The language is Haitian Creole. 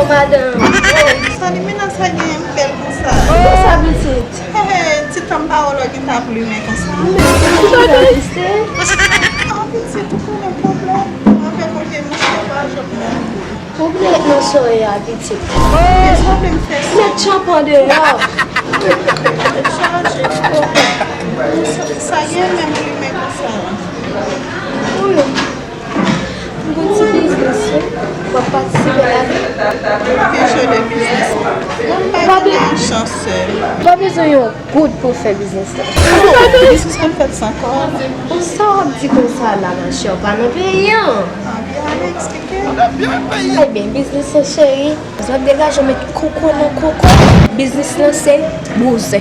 Madame. Sa li menan sa gen bel kon sa. Sa bitit. Ti tamba ou lo gen ta plume kon sa. Bitit pou konen problem. Ape kon gen mwen se pa jop men. Problem nan soye a bitit. Problem fes. Met chanpan de yo. Change. Sa gen men plume kon sa. Ouyo. Mwen ti business yo. Mwen patisipe la vi. Ke de business. Pas Chance. Pas besoin yon good pour faire business. Business kon fet san kon. On sort un petit comme ça là, ma chère, pas non payant. Bien expliqué. Eh bien, business c'est chéri. Je vais dégager mettre coco dans coco. Business là c'est bouse.